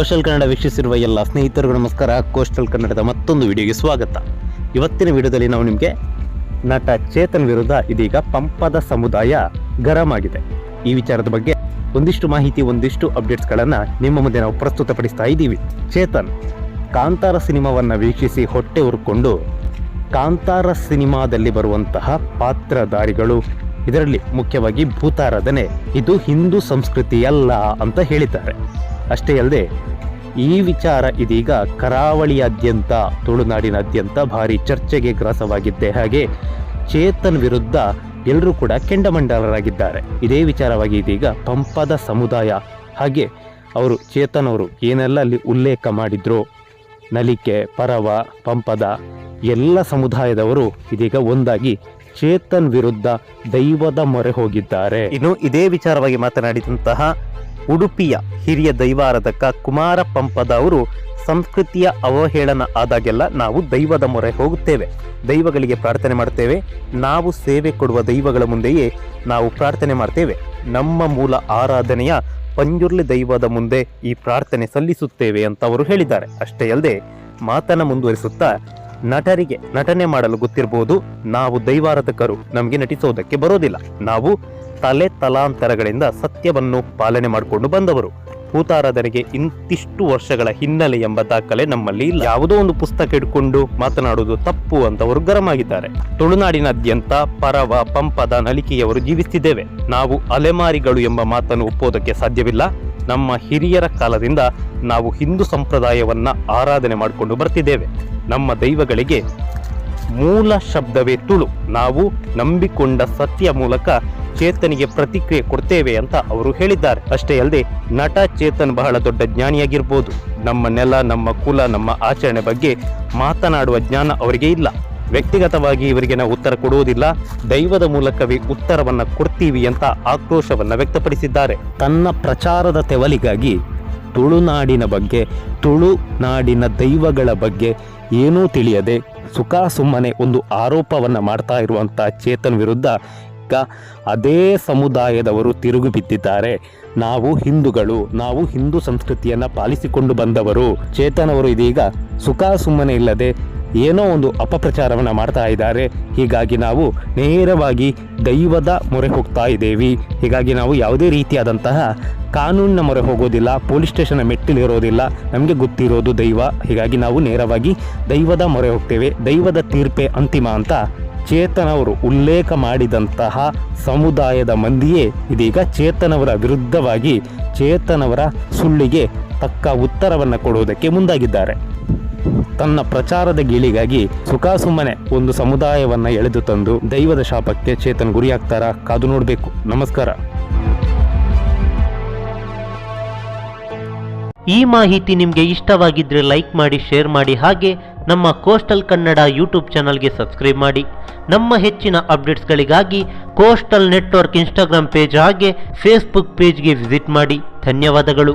Coastal Kannada ವೀಕ್ಷಿಸಿರುವ ಎಲ್ಲ ಸ್ನೇಹಿತರಿಗೂ ನಮಸ್ಕಾರ. ಕೋಸ್ಟಲ್ ಕನ್ನಡದ ಮತ್ತೊಂದು ವಿಡಿಯೋಗೆ ಸ್ವಾಗತ. ಇವತ್ತಿನ ವಿಡಿಯೋದಲ್ಲಿ ನಾವು ನಿಮಗೆ ನಟ ಚೇತನ್ ವಿರುದ್ಧ ಇದೀಗ ಪಂಪದ ಸಮುದಾಯ ಗರಂ ಆಗಿದೆ. ಈ ವಿಚಾರದ ಬಗ್ಗೆ ಒಂದಿಷ್ಟು ಮಾಹಿತಿ, ಒಂದಿಷ್ಟು ಅಪ್ಡೇಟ್ಸ್ಗಳನ್ನು ನಿಮ್ಮ ಮುಂದೆ ನಾವು ಪ್ರಸ್ತುತಪಡಿಸ್ತಾ ಇದ್ದೀವಿ. ಚೇತನ್ ಕಾಂತಾರ ಸಿನಿಮಾವನ್ನು ವೀಕ್ಷಿಸಿ ಹೊಟ್ಟೆ ಉರ್ಕೊಂಡು ಕಾಂತಾರ ಸಿನಿಮಾದಲ್ಲಿ ಬರುವಂತಹ ಪಾತ್ರಧಾರಿಗಳು, ಇದರಲ್ಲಿ ಮುಖ್ಯವಾಗಿ ಭೂತಾರಾಧನೆ ಇದು ಹಿಂದೂ ಸಂಸ್ಕೃತಿಯಲ್ಲ ಅಂತ ಹೇಳಿದ್ದಾರೆ. ಅಷ್ಟೇ ಅಲ್ಲದೆ ಈ ವಿಚಾರ ಇದೀಗ ಕರಾವಳಿಯಾದ್ಯಂತ, ತುಳುನಾಡಿನಾದ್ಯಂತ ಭಾರಿ ಚರ್ಚೆಗೆ ಗ್ರಾಸವಾಗಿದ್ದೆ. ಹಾಗೆ ಚೇತನ್ ವಿರುದ್ಧ ಎಲ್ಲರೂ ಕೂಡ ಕೆಂಡಮಂಡಲರಾಗಿದ್ದಾರೆ. ಇದೇ ವಿಚಾರವಾಗಿ ಇದೀಗ ಪಂಪದ ಸಮುದಾಯ ಹಾಗೆ ಅವರು ಚೇತನ್ ಅವರು ಏನೆಲ್ಲ ಅಲ್ಲಿ ಉಲ್ಲೇಖ ಮಾಡಿದ್ರು, ನಲಿಕೆ, ಪರವ, ಪಂಪದ ಎಲ್ಲ ಸಮುದಾಯದವರು ಇದೀಗ ಒಂದಾಗಿ ಚೇತನ್ ವಿರುದ್ಧ ದೈವದ ಮೊರೆ ಹೋಗಿದ್ದಾರೆ. ಇನ್ನು ಇದೇ ವಿಚಾರವಾಗಿ ಮಾತನಾಡಿದಂತಹ ಉಡುಪಿಯ ಹಿರಿಯ ದೈವಾರಾಧಕ ಕುಮಾರ ಪಂಪದ ಅವರು, ಸಂಸ್ಕೃತಿಯ ಅವಹೇಳನ ಆದಾಗೆಲ್ಲ ನಾವು ದೈವದ ಮೊರೆ ಹೋಗುತ್ತೇವೆ, ದೈವಗಳಿಗೆ ಪ್ರಾರ್ಥನೆ ಮಾಡ್ತೇವೆ, ನಾವು ಸೇವೆ ಕೊಡುವ ದೈವಗಳ ಮುಂದೆಯೇ ನಾವು ಪ್ರಾರ್ಥನೆ ಮಾಡ್ತೇವೆ, ನಮ್ಮ ಮೂಲ ಆರಾಧನೆಯ ಪಂಜುರ್ಲಿ ದೈವದ ಮುಂದೆ ಈ ಪ್ರಾರ್ಥನೆ ಸಲ್ಲಿಸುತ್ತೇವೆ ಅಂತ ಅವರು ಹೇಳಿದ್ದಾರೆ. ಅಷ್ಟೇ ಅಲ್ಲದೆ ಮಾತನ್ನ ಮುಂದುವರಿಸುತ್ತಾ, ನಟರಿಗೆ ನಟನೆ ಮಾಡಲು ಗೊತ್ತಿರಬಹುದು, ನಾವು ದೈವಾರಾಧಕರು, ನಮಗೆ ನಟಿಸೋದಕ್ಕೆ ಬರೋದಿಲ್ಲ, ನಾವು ತಲೆ ತಲಾಂತರಗಳಿಂದ ಸತ್ಯವನ್ನು ಪಾಲನೆ ಮಾಡಿಕೊಂಡು ಬಂದವರು, ಭೂತಾರಾಧನೆಗೆ ಇಂತಿಷ್ಟು ವರ್ಷಗಳ ಹಿನ್ನೆಲೆ ಎಂಬ ದಾಖಲೆ ನಮ್ಮಲ್ಲಿ ಇಲ್ಲ, ಯಾವುದೋ ಒಂದು ಪುಸ್ತಕ ಇಟ್ಕೊಂಡು ಮಾತನಾಡುವುದು ತಪ್ಪು ಅಂತ ಅವರು ಗರಂ ಆಗಿದ್ದಾರೆ. ತುಳುನಾಡಿನಾದ್ಯಂತ ಪರವ, ಪಂಪದ, ನಲಿಕೆಯವರು ಜೀವಿಸುತ್ತಿದ್ದೇವೆ, ನಾವು ಅಲೆಮಾರಿಗಳು ಎಂಬ ಮಾತನ್ನು ಒಪ್ಪೋದಕ್ಕೆ ಸಾಧ್ಯವಿಲ್ಲ. ನಮ್ಮ ಹಿರಿಯರ ಕಾಲದಿಂದ ನಾವು ಹಿಂದೂ ಸಂಪ್ರದಾಯವನ್ನ ಆರಾಧನೆ ಮಾಡಿಕೊಂಡು ಬರ್ತಿದ್ದೇವೆ, ನಮ್ಮ ದೈವಗಳಿಗೆ ಮೂಲ ಶಬ್ದವೇ ತುಳು, ನಾವು ನಂಬಿಕೊಂಡ ಸತ್ಯ ಮೂಲಕ ಚೇತನಿಗೆ ಪ್ರತಿಕ್ರಿಯೆ ಕೊಡ್ತೇವೆ ಅಂತ ಅವರು ಹೇಳಿದ್ದಾರೆ. ಅಷ್ಟೇ ಅಲ್ಲದೆ ನಟ ಚೇತನ್ ಬಹಳ ದೊಡ್ಡ ಜ್ಞಾನಿಯಾಗಿರ್ಬೋದು, ನಮ್ಮ ನೆಲ, ನಮ್ಮ ಕುಲ, ನಮ್ಮ ಆಚರಣೆ ಬಗ್ಗೆ ಮಾತನಾಡುವ ಜ್ಞಾನ ಅವರಿಗೆ ಇಲ್ಲ, ವ್ಯಕ್ತಿಗತವಾಗಿ ಇವರಿಗೆ ನಾವು ಉತ್ತರ ಕೊಡುವುದಿಲ್ಲ, ದೈವದ ಮೂಲಕವೇ ಉತ್ತರವನ್ನ ಕೊಡ್ತೀವಿ ಅಂತ ಆಕ್ರೋಶವನ್ನ ವ್ಯಕ್ತಪಡಿಸಿದ್ದಾರೆ. ತನ್ನ ಪ್ರಚಾರದ ತೆವಲಿಗಾಗಿ ತುಳುನಾಡಿನ ಬಗ್ಗೆ, ತುಳುನಾಡಿನ ದೈವಗಳ ಬಗ್ಗೆ ಏನೂ ತಿಳಿಯದೆ ಸುಮ್ಮನೆ ಒಂದು ಆರೋಪವನ್ನ ಮಾಡ್ತಾ ಇರುವಂತ ಚೇತನ್ ವಿರುದ್ಧ ಅದೇ ಸಮುದಾಯದವರು ತಿರುಗಿ ಬಿದ್ದಿದ್ದಾರೆ. ನಾವು ಹಿಂದೂಗಳು, ನಾವು ಹಿಂದೂ ಸಂಸ್ಕೃತಿಯನ್ನ ಪಾಲಿಸಿಕೊಂಡು ಬಂದವರು. ಚೇತನ್ ಅವರು ಇದೀಗ ಸುಮ್ಮನೆ ಇಲ್ಲದೆ ಏನೋ ಒಂದು ಅಪಪ್ರಚಾರವನ್ನ ಮಾಡ್ತಾ ಇದ್ದಾರೆ. ಹೀಗಾಗಿ ನಾವು ನೇರವಾಗಿ ದೈವದ ಮೊರೆ ಹೋಗ್ತಾ ಇದ್ದೇವೆ. ಹೀಗಾಗಿ ನಾವು ಯಾವುದೇ ರೀತಿಯಾದಂತಹ ಕಾನೂನಿನ ಮೊರೆ ಹೋಗೋದಿಲ್ಲ, ಪೊಲೀಸ್ ಸ್ಟೇಷನ್ ಮೆಟ್ಟಿಲಿರೋದಿಲ್ಲ, ನಮಗೆ ಗೊತ್ತಿರೋದು ದೈವ. ಹೀಗಾಗಿ ನಾವು ನೇರವಾಗಿ ದೈವದ ಮೊರೆ ಹೋಗ್ತೇವೆ, ದೈವದ ತೀರ್ಪೆ ಅಂತಿಮ ಅಂತ ಚೇತನ್ ಅವರು ಉಲ್ಲೇಖ ಮಾಡಿದಂತಹ ಸಮುದಾಯದ ಮಂದಿಯೇ ಇದೀಗ ಚೇತನ್ ಅವರ ವಿರುದ್ಧವಾಗಿ ಚೇತನ್ ಅವರ ಸುಳ್ಳಿಗೆ ತಕ್ಕ ಉತ್ತರವನ್ನು ಕೊಡುವುದಕ್ಕೆ ಮುಂದಾಗಿದ್ದಾರೆ. ತನ್ನ ಪ್ರಚಾರದ ಗೀಳಿಗಾಗಿ ಸುಮ್ಮನೆ ಒಂದು ಸಮುದಾಯವನ್ನ ಎಳೆದು ತಂದು ದೈವದ ಶಾಪಕ್ಕೆ ಚೇತನ್ ಗುರಿಯಾಗ್ತಾರಾ? ಕಾದು ನೋಡಬೇಕು. ನಮಸ್ಕಾರ. ಈ ಮಾಹಿತಿ ನಿಮಗೆ ಇಷ್ಟವಾಗಿದ್ರೆ ಲೈಕ್ ಮಾಡಿ, ಶೇರ್ ಮಾಡಿ, ಹಾಗೆ ನಮ್ಮ ಕೋಸ್ಟಲ್ ಕನ್ನಡ ಯೂಟ್ಯೂಬ್ ಚಾನಲ್ಗೆ ಸಬ್ಸ್ಕ್ರೈಬ್ ಮಾಡಿ. ನಮ್ಮ ಹೆಚ್ಚಿನ ಅಪ್ಡೇಟ್ಸ್ಗಳಿಗಾಗಿ ಕೋಸ್ಟಲ್ ನೆಟ್ವರ್ಕ್ ಇನ್ಸ್ಟಾಗ್ರಾಮ್ ಪೇಜ್ ಹಾಗೆ ಫೇಸ್ಬುಕ್ ಪೇಜ್ಗೆ ವಿಸಿಟ್ ಮಾಡಿ. ಧನ್ಯವಾದಗಳು.